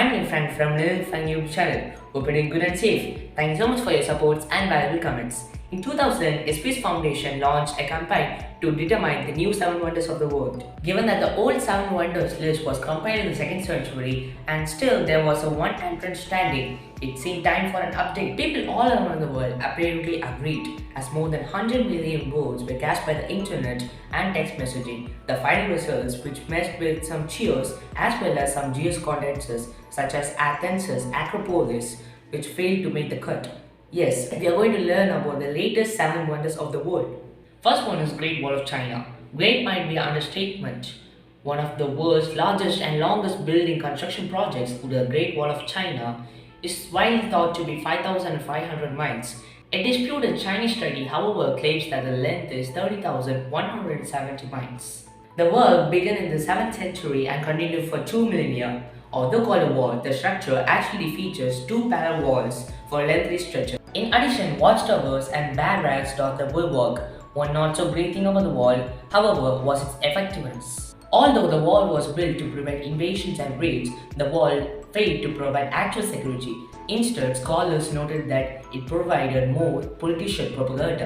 I'm your friend from Lil Fun YouTube channel. Hope you're doing good and safe. Thank you so much for your supports and valuable comments. In 2000, a Swiss foundation launched a campaign to determine the new 7 wonders of the world. Given that the old 7 wonders list was compiled in the 2nd century and still there was a one entrance standing, it seemed time for an update. People all around the world apparently agreed, as more than 100 million votes were cast by the internet and text messaging. The final results, which met with some cheers as well as some discordances such as Athens' Acropolis, which failed to make the cut. Yes, we are going to learn about the latest 7 wonders of the world. First one is Great Wall of China. Great might be an understatement. One of the world's largest and longest building construction projects, the Great Wall of China, is widely thought to be 5,500 miles. A disputed Chinese study, however, claims that the length is 30,170 miles. The work began in the 7th century and continued for 2 millennia. Although called a wall, the structure actually features 2 parallel walls for lengthy stretches. In addition, watchtowers and barracks dot the bulwark. One not so great thing about the wall, however, was its effectiveness. Although the wall was built to prevent invasions and raids, the wall failed to provide actual security. Instead, scholars noted that it provided more political propaganda.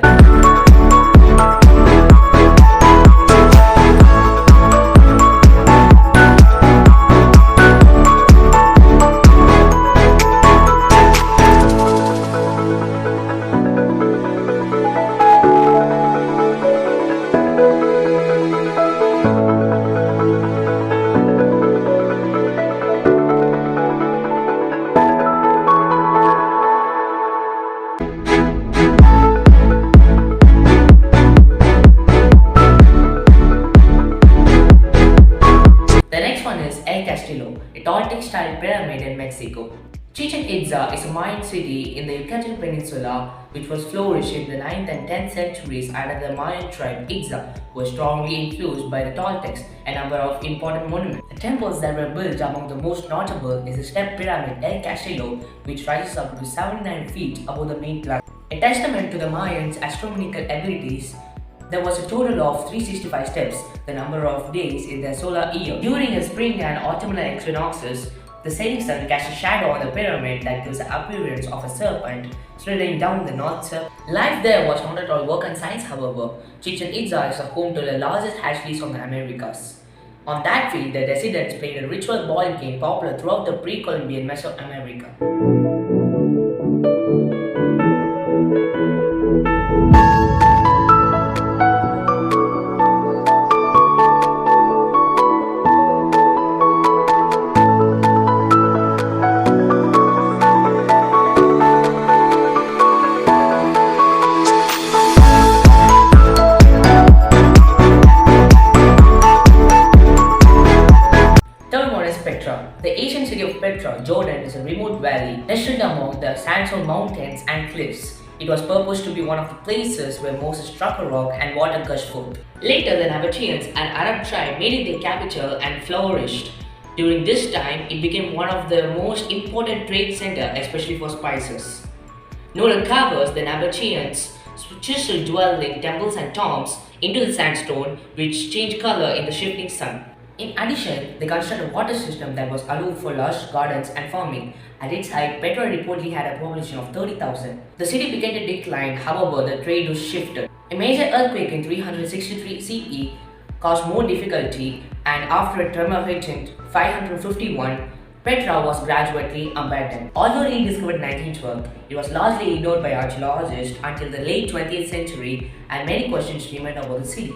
A Toltec-style pyramid in Mexico. Chichen Itza is a Mayan city in the Yucatan Peninsula which was flourished in the 9th and 10th centuries under the Mayan tribe Itza, who was strongly influenced by the Toltecs. A number of important monuments. The temples that were built, among the most notable is the step pyramid El Castillo, which rises up to 79 feet above the main plaza. A testament to the Mayans' astronomical abilities, there was a total of 365 steps, the number of days in their solar year. During the spring and autumnal equinoxes, the setting sun casts a shadow on the pyramid that gives the appearance of a serpent slithering down the north circle. Life there was not at all work and science, however. Chichen Itza is the home to the largest hatcheries of the Americas. On that field, the residents played a ritual ball game popular throughout the pre-Columbian Mesoamerica. Petra. The ancient city of Petra, Jordan, is a remote valley nestled among the sandstone mountains and cliffs. It was purposed to be one of the places where Moses struck a rock and water gushed forth. Later, the Nabateans, an Arab tribe, made it their capital and flourished. During this time, it became one of the most important trade centers, especially for spices. Noted carvers, the Nabateans, chiseled dwelling temples and tombs into the sandstone, which changed color in the shifting sun. In addition, they constructed a water system that was allowed for lush gardens and farming. At its height, Petra reportedly had a population of 30,000. The city began to decline, however, the trade was shifted. A major earthquake in 363 CE caused more difficulty, and after a tremor hit in 551, Petra was gradually abandoned. Although rediscovered in 1912, it was largely ignored by archaeologists until the late 20th century, and many questions remained about the city.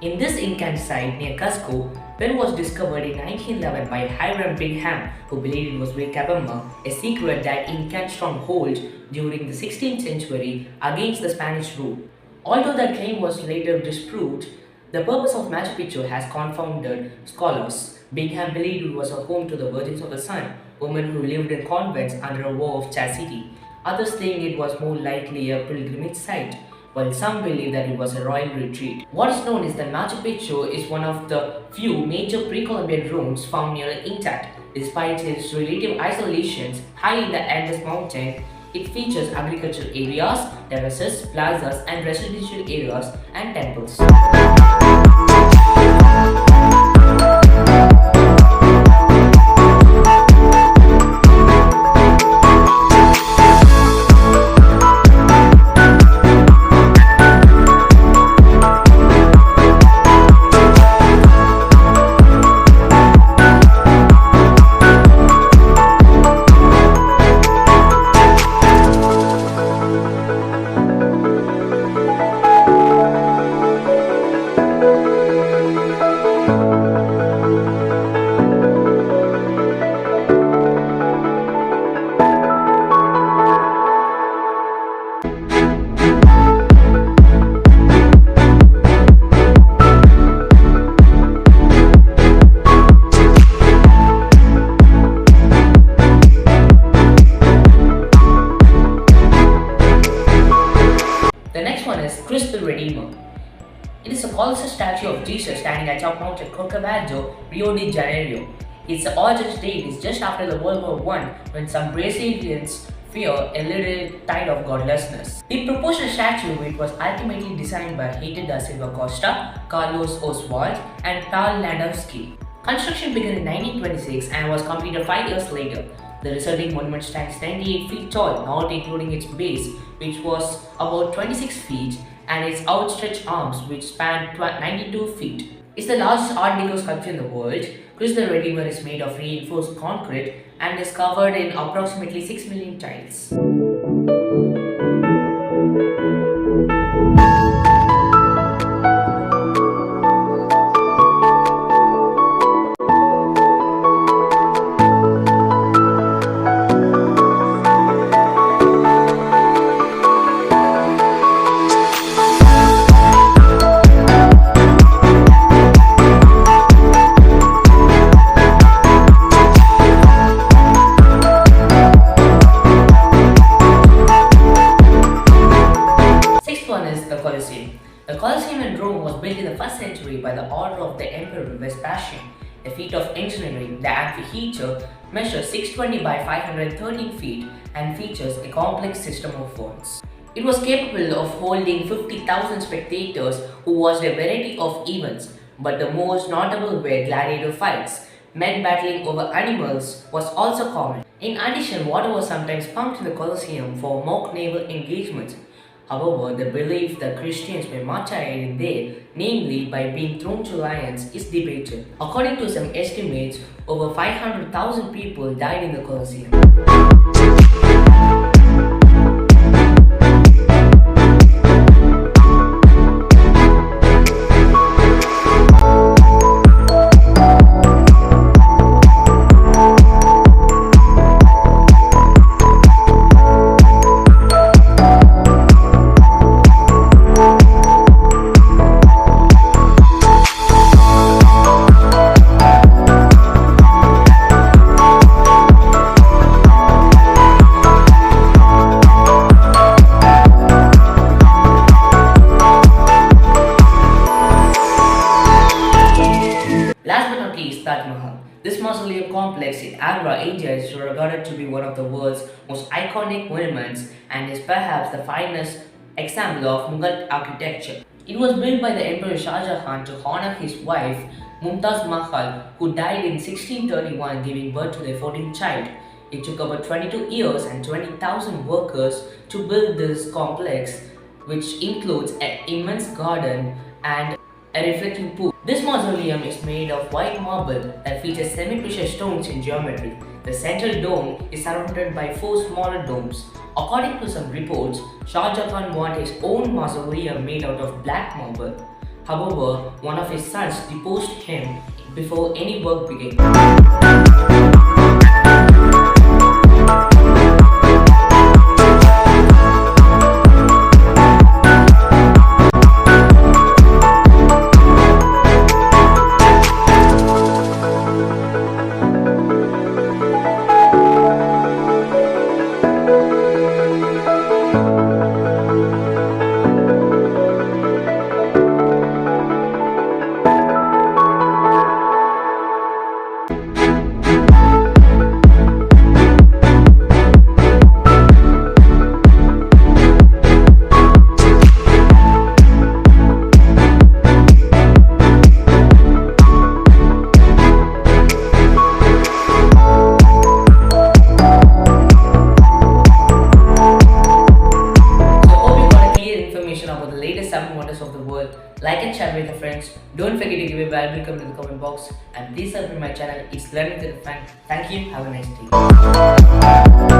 In this Incan site near Cusco, Peru was discovered in 1911 by Hiram Bingham, who believed it was Vilcabamba, a secret that Incan stronghold during the 16th century against the Spanish rule. Although that claim was later disproved, the purpose of Machu Picchu has confounded scholars. Bingham believed it was a home to the Virgins of the Sun, women who lived in convents under a vow of chastity. Others think it was more likely a pilgrimage site. while some believe that it was a royal retreat. What is known is that Machu Picchu is one of the few major pre-Columbian ruins found nearly intact. Despite its relative isolations high in the Andes mountain, it features agricultural areas, terraces, plazas, and residential areas and temples. The next one is Christ the Redeemer. It is a colossal statue of Jesus standing atop Mount Corcovado, Rio de Janeiro. Its origin date is just after the World War I, when some Brazilians fear a little tide of godlessness. The proposed statue, which was ultimately designed by Hated da Silva Costa, Carlos Oswald, and Tal Landowski. Construction began in 1926 and was completed 5 years later. The resulting monument stands 98 feet tall, not including its base, which was about 26 feet, and its outstretched arms, which span 92 feet. It's the largest Art Deco sculpture in the world. Christ the Redeemer is made of reinforced concrete and is covered in approximately 6 million tiles. The Colosseum. The Colosseum in Rome was built in the 1st century by the order of the Emperor Vespasian. A feat of engineering, the amphitheater measures 620 by 513 feet and features a complex system of vaults. It was capable of holding 50,000 spectators who watched a variety of events, but the most notable were gladiator fights. Men battling over animals was also common. In addition, water was sometimes pumped in the Colosseum for mock naval engagements. However, the belief that Christians were martyred there, namely by being thrown to lions, is debated. According to some estimates, over 500,000 people died in the Colosseum. This mausoleum complex in Agra, India is regarded to be one of the world's most iconic monuments and is perhaps the finest example of Mughal architecture. It was built by the Emperor Shah Jahan to honor his wife Mumtaz Mahal, who died in 1631 giving birth to their 14th child. It took about 22 years and 20,000 workers to build this complex, which includes an immense garden and a reflecting pool. This mausoleum is made of white marble that features semi-precious stones in geometry. The central dome is surrounded by 4 smaller domes. According to some reports, Shah Jahan wanted his own mausoleum made out of black marble. However, one of his sons deposed him before any work began. like and share with your friends. Don't forget to give a valuable comment in the comment box. And please subscribe to my channel. It's Learning to the Fun. Thank you. Have a nice day.